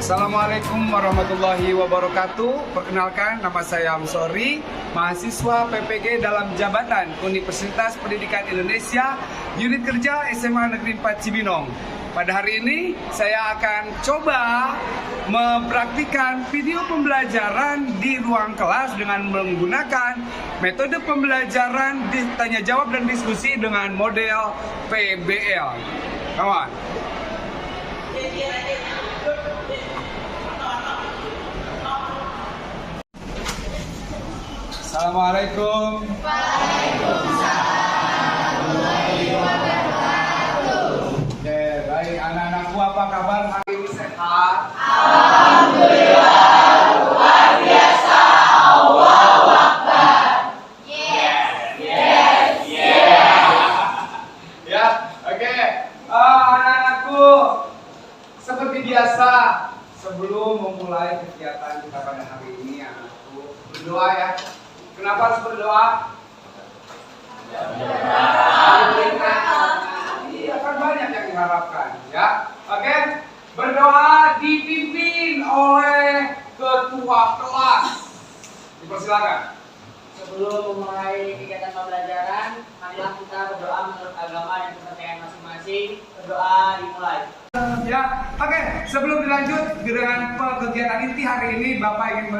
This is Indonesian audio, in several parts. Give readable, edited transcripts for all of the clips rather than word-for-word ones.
Assalamualaikum warahmatullahi wabarakatuh. Perkenalkan, nama saya Amsori, mahasiswa PPG dalam jabatan Universitas Pendidikan Indonesia, Unit Kerja SMA Negeri 4 Cibinong. Pada hari ini saya akan coba mempraktikkan video pembelajaran di ruang kelas dengan menggunakan metode pembelajaran tanya jawab dan diskusi dengan model PBL. Come on. Assalamualaikum. Waalaikumsalam warahmatullahi wabarakatuh. Oke, baik anak-anakku, apa kabar hari ini, sehat? Alhamdulillah, luar biasa. Allahu Akbar. Yes. Ya, oke. Anak-anakku, seperti biasa, sebelum memulai kegiatan kita pada hari ini, anakku berdoa ya. Kenapa harus berdoa? Iya, kan banyak yang diharapkan, ya. Oke, berdoa dipimpin oleh ketua kelas. Dipersilakan. Sebelum memulai kegiatan pembelajaran, marilah kita berdoa menurut agama dan kepercayaan masing-masing. Berdoa dimulai. Ya, oke. Sebelum dilanjut dengan kegiatan inti hari ini, Bapak ingin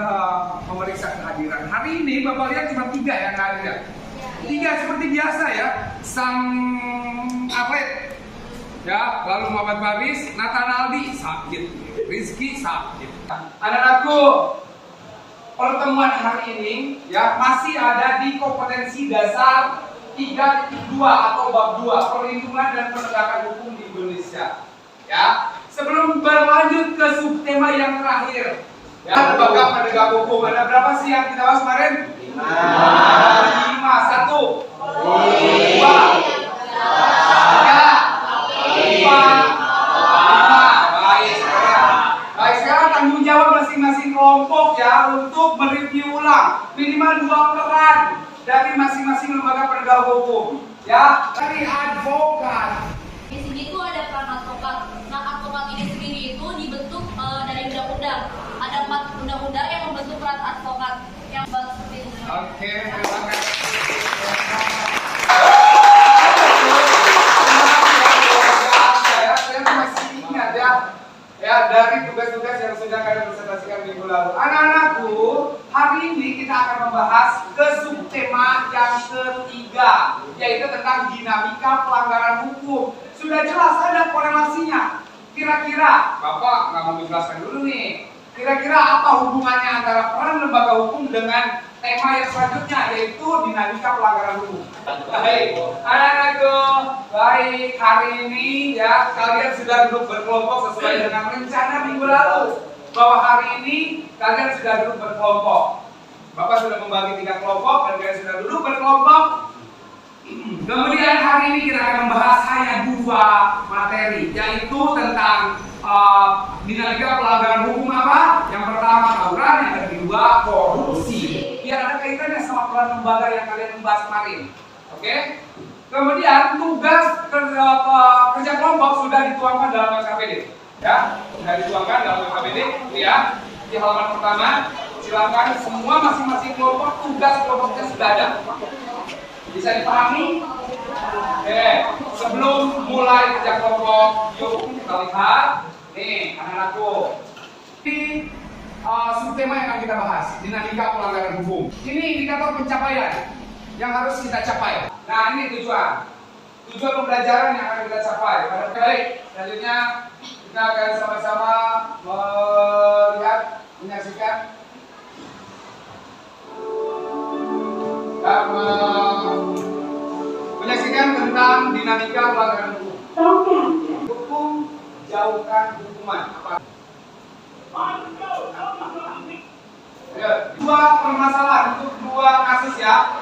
memeriksa kehadiran. Hari ini Bapak lihat cuma 3 yang hadir. 3 seperti biasa ya. Sang atlet, ya. Lalu Muhammad Faris, Nathan Aldi sakit, Rizky sakit. Anak-anakku, pertemuan hari ini ya masih ada di kompetensi dasar 3.2 atau bab 2, perlindungan dan penegakan hukum di Indonesia. Ya, sebelum berlanjut ke subtema yang terakhir, ya, lembaga penegak hukum, ada berapa sih yang kita bahas kemarin? 5. 1, 2, 3, 4, 5. Baik, sekarang tanggung jawab masing-masing kelompok ya untuk mereview ulang minimal 2 peran dari masing-masing lembaga penegak hukum. Ya, dari advokat. Di sini tuh ada peran advokat. Nah, advokat ini sendiri itu dibentuk dari undang-undang. Ada 4 undang-undang yang membentuk peran advokat yang seperti ini. Oke, terima kasih. Saya masih ingat ya dari tugas-tugas yang sudah kalian presentasikan minggu lalu. Anak-anakku, hari ini kita akan membahas ke subtema yang ketiga, yaitu tentang dinamika pelanggaran hukum. Sudah jelas ada korelasinya. Kira-kira, Bapak nggak mau menjelaskan dulu nih. Kira-kira apa hubungannya antara peran lembaga hukum dengan tema yang selanjutnya, yaitu dinamika pelanggaran hukum. Baik, anak-anakku, baik, hari ini ya kalian sudah duduk berkelompok sesuai dengan rencana minggu lalu. Bahwa hari ini kalian sudah duduk berkelompok. Bapak sudah membagi 3 kelompok dan kalian sudah duduk berkelompok. Kemudian hari ini kita akan membahas hanya 2 materi, yaitu tentang dinamika pelanggaran hukum apa? Yang pertama tawuran, yang kedua korupsi. Biar ada kaitannya sama peran lembaga yang kalian membahas kemarin. Oke? Kemudian tugas kerja kelompok sudah dituangkan dalam LKPD. Ya, sudah dituangkan dalam LKPD. Lihat di halaman pertama. Silakan semua masing-masing kelompok tugas kelompoknya sudah ada. Bisa dipahami? Oke, sebelum mulai kerja kelompok, yuk kita lihat. Nih, anak-anakku. Ini subtema yang akan kita bahas, dinamika pelanggaran hukum. Ini indikator pencapaian yang harus kita capai. Nah, ini tujuan pembelajaran yang akan kita capai. Baik, selanjutnya kita akan sama-sama melihat, menyaksikan dan menyaksikan tentang dinamika pelanggaran hukum. Hukum, jauhkan hukuman. Ya, 2 permasalahan untuk 2 kasus ya.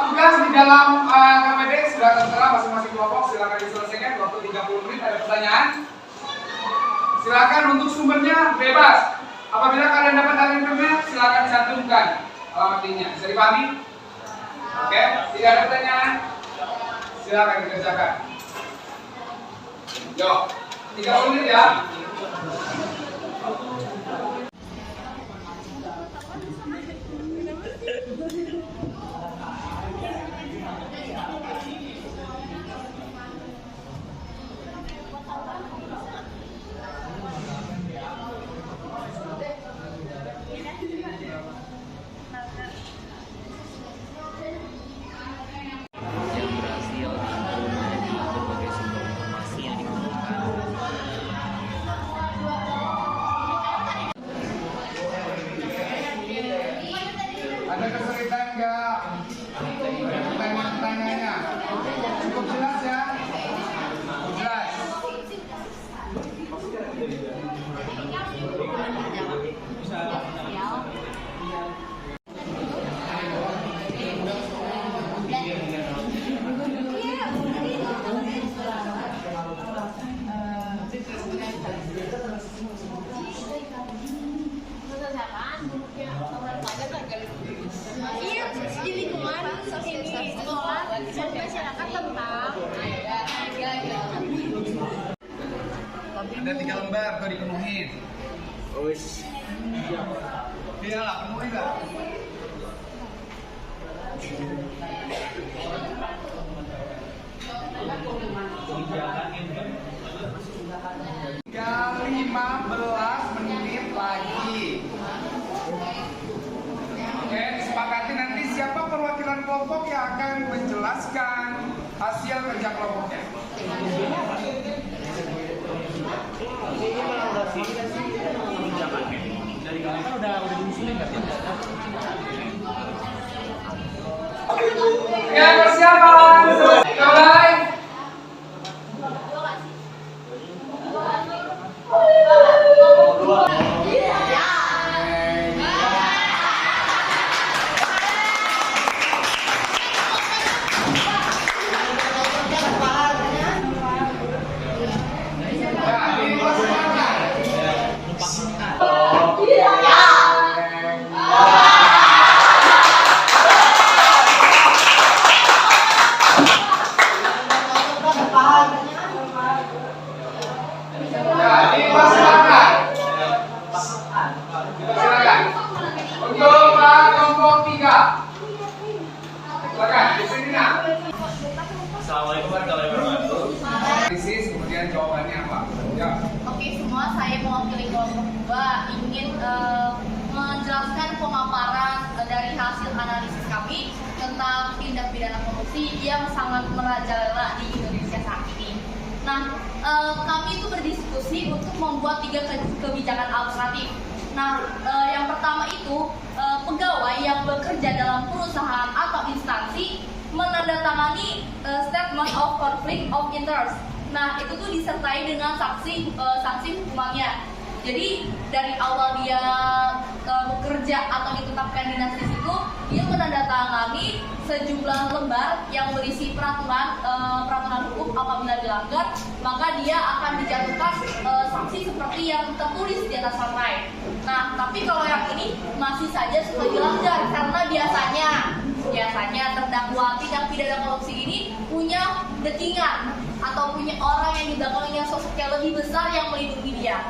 Tugas di dalam KPD sudah tertera masing-masing kelompok, silakan diselesaikan waktu 30 menit. Ada pertanyaan? Silakan, untuk sumbernya bebas. Apabila kalian dapat dari internet, silakan cantumkan alamat linknya. Bisa dipahami? Oke, tidak ada pertanyaan? Silakan dikerjakan. Yo, 30 menit ya. Ada 3 lembar tuh dipenuhin. Wis. Iya lah, penuhin lah. Tinggal 15 menit lagi. Oke, disepakati nanti siapa perwakilan kelompok yang akan menjelaskan hasil kerja kelompoknya. Ya, persiapan. Mulai. Silakan. Untuk kelompok 3. Silakan, di sini nak. Assalamualaikum warahmatullahi wabarakatuh. Analisis, kemudian jawabannya apa? Ya. Oke semua, saya mewakili kelompok 2 ingin menjelaskan pemaparan dari hasil analisis kami tentang tindak pidana korupsi yang sangat merajalela di Indonesia saat ini. Nah, kami itu berdiskusi untuk membuat 3 kebijakan alternatif. Nah, yang pertama itu pegawai yang bekerja dalam perusahaan atau instansi menandatangani statement of conflict of interest. Nah, itu tuh disertai dengan sanksi hukumannya. Jadi dari awal dia bekerja atau ditetapkan dinas di situ, dia menandatangani sejumlah lembar yang berisi peraturan hukum. Apabila dilanggar, maka dia akan dijatuhkan sanksi seperti yang tertulis di atas materai. Nah, tapi kalau yang ini masih saja suka dilanggar karena biasanya terdakwa tindak pidana korupsi ini punya dekingan atau punya orang yang di belakangnya sosoknya lebih besar yang melindungi dia.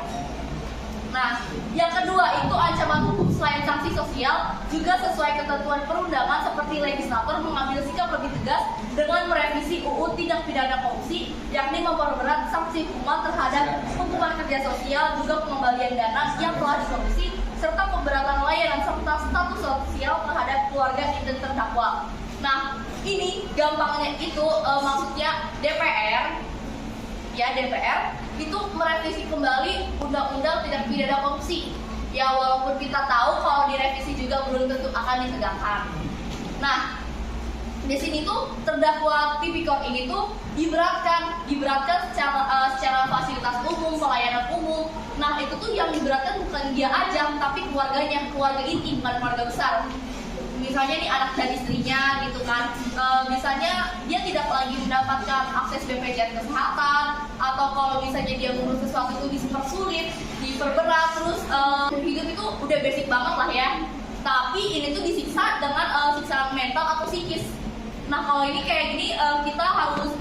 Nah, yang kedua itu ancaman hukum selain sanksi sosial juga sesuai ketentuan perundangan seperti legislator mengambil sikap lebih tegas dengan merevisi UU Tindak Pidana Korupsi, yakni memperberat sanksi hukuman terhadap hukuman kerja sosial, juga pengembalian dana yang telah dikorupsi, serta pemberatan layanan serta status sosial terhadap keluarga inti terdakwa. Nah, ini gampangnya itu maksudnya DPR itu merevisi kembali Undang-Undang Tindak Pidana Korupsi. Ya walaupun kita tahu kalau direvisi juga belum tentu akan ditegakkan. Nah, di sini tuh terdakwa tipikor ini tuh diberatkan secara fasilitas umum, pelayanan umum. Nah, itu tuh yang diberatkan bukan dia aja, tapi keluarga inti, bukan keluarga besar. Misalnya nih anak dan istrinya gitu kan, misalnya dia tidak lagi mendapatkan akses BPJS kesehatan, atau kalau misalnya dia ngurus sesuatu itu dipersulit, diperberat, terus hidup itu udah basic banget lah ya. Tapi ini tuh disiksa dengan siksaan mental atau psikis. Nah kalau ini kayak gini kita harus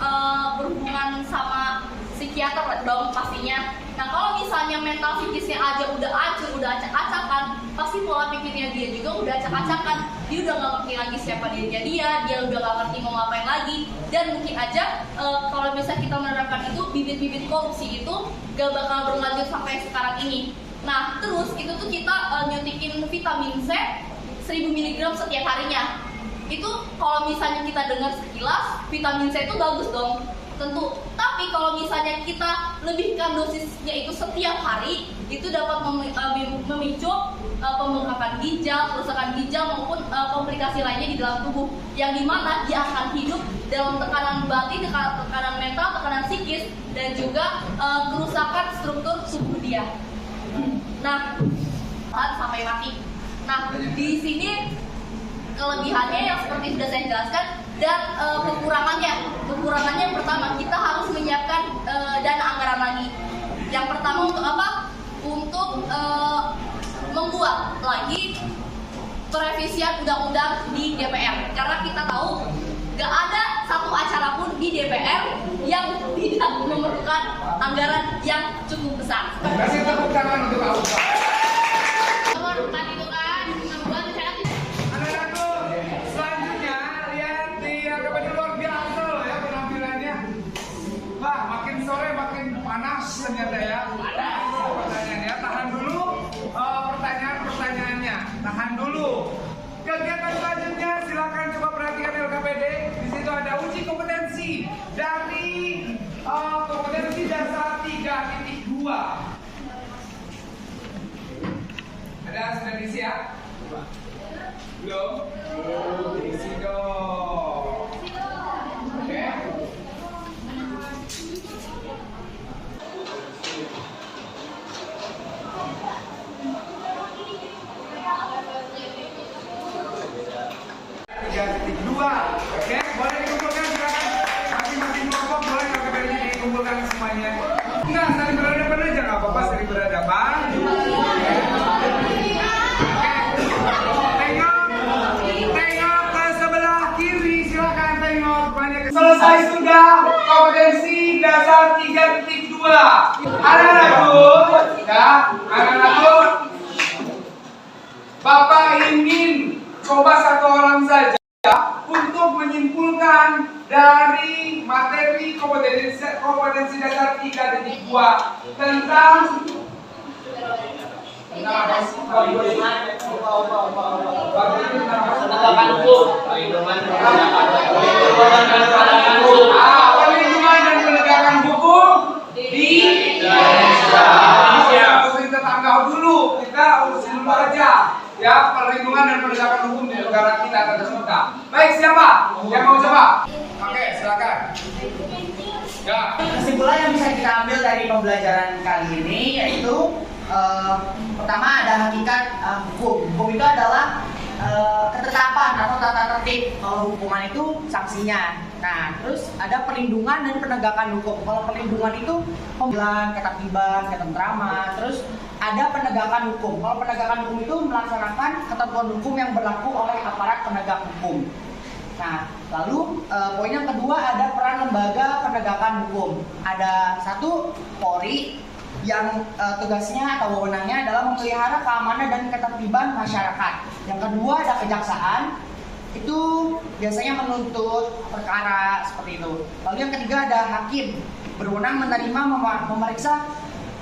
berhubungan sama psikiater dong pastinya. Nah kalau misalnya mental psikisnya aja udah hancur, udah acak-acakan, pasti pola pikirnya dia juga udah acak-acakan. Dia udah gak ngerti lagi siapa dirinya dia udah gak ngerti mau ngapain lagi. Dan mungkin aja kalau misalnya kita menerapkan itu, bibit-bibit korupsi itu gak bakal berlanjut sampai sekarang ini. Nah terus itu tuh kita nyuntikin vitamin C 1000 mg setiap harinya. Itu kalau misalnya kita dengar sekilas, vitamin C itu bagus dong, tentu. Tapi kalau misalnya kita lebihkan dosisnya itu setiap hari, itu dapat memicu pembengkakan ginjal, kerusakan ginjal maupun komplikasi lainnya di dalam tubuh, yang dimana dia akan hidup dalam tekanan batin, tekanan mental, tekanan psikis, dan juga kerusakan struktur tubuh dia. Nah, sampai mati. Nah, di sini kelebihannya yang seperti sudah saya jelaskan, dan kekurangannya yang pertama, kita harus menyiapkan dana anggaran lagi. Yang pertama untuk apa? Untuk membuat lagi perevisian undang-undang di DPR, karena kita tahu gak ada satu acara pun di DPR yang yang memerlukan anggaran yang cukup besar. Kasih tepuk tangan untuk Aufa. Nomor 4 itu kan membuat masyarakat. Anak-anakku, selanjutnya lihat di AKBD luar biasa loh ya penampilannya. Wah, makin sore makin panas ternyata ya. Pertanyaannya, tahan dulu pertanyaan-pertanyaannya. Tahan dulu. Kegiatan selanjutnya silakan coba perhatikan LKPD. Di situ ada uji kompetensi dari kompetensi dasar 3.2. Ada sudah diisi ya? Belum? Diisi dong. Oke. Oke, boleh dikumpulkan silakan. Masing-masing kelompok boleh KKBD dikumpulkan semuanya. Enggak, saling berhadapan aja nggak apa-apa, saling berhadapan. Tengok ke sebelah kiri, silakan tengok banyak. Selesai sudah kompetensi dasar 3.2. Anak-anakku, ya, anak-anakku. Bapak ingin coba satu orang saja untuk menyimpulkan dari materi kompetensi dasar 3.2 tentang apa sih? Perlindungan dan penegakan hukum di Indonesia. Kita tanggap dulu, kita urusin dulu aja. Ya, perlindungan dan penegakan hukum di negara kita tercinta. Baik, siapa yang mau coba? Oke, silakan. Ya. Kesimpulan yang bisa kita ambil dari pembelajaran kali ini yaitu pertama ada hakikat hukum. Hukum itu adalah ketetapan atau tata tertib. Kalau hukuman itu sanksinya. Nah, terus ada perlindungan dan penegakan hukum. Kalau perlindungan itu pembelaan, ketertiban, ketentraman. Terus ada penegakan hukum. Kalau penegakan hukum itu melaksanakan ketentuan hukum yang berlaku oleh aparat penegak hukum. Nah, lalu poin yang kedua ada peran lembaga penegakan hukum. Ada satu, Polri, yang tugasnya atau wewenangnya adalah memelihara keamanan dan ketertiban masyarakat. Yang kedua ada kejaksaan, itu biasanya menuntut perkara seperti itu. Lalu yang ketiga ada hakim, berwenang menerima, memeriksa,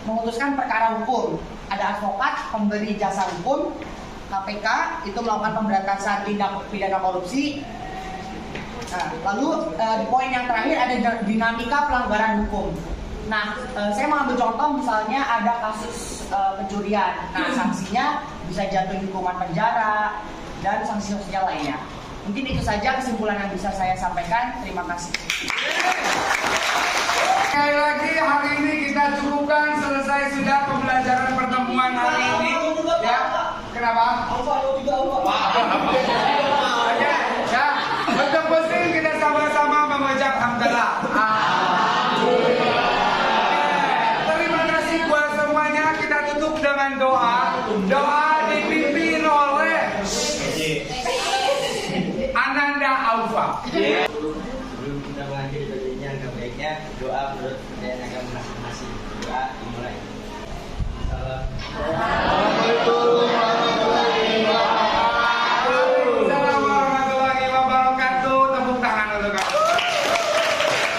memutuskan perkara hukum. Ada advokat, pemberi jasa hukum. KPK itu melakukan pemberantasan tindak pidana korupsi. Nah, lalu di poin yang terakhir ada dinamika pelanggaran hukum. Nah, saya mengambil contoh misalnya ada kasus pencurian. Nah, sanksinya bisa jatuh hukuman penjara dan sanksi-sanksinya lainnya. Mungkin itu saja kesimpulan yang bisa saya sampaikan. Terima kasih. Sekali lagi hari ini kita cukupkan, selesai sudah pembelajaran pertemuan hari ini. Ya, kenapa? Ya, untuk muslim kita sama-sama mengucap hamdalah. Terima kasih buat semuanya. Kita tutup dengan doa. Doa dipimpin oleh Ananda Aufa. Sebelum kita mengakhiri bagiannya, agak baiknya doa menurut kepercayaan agama masing-masing.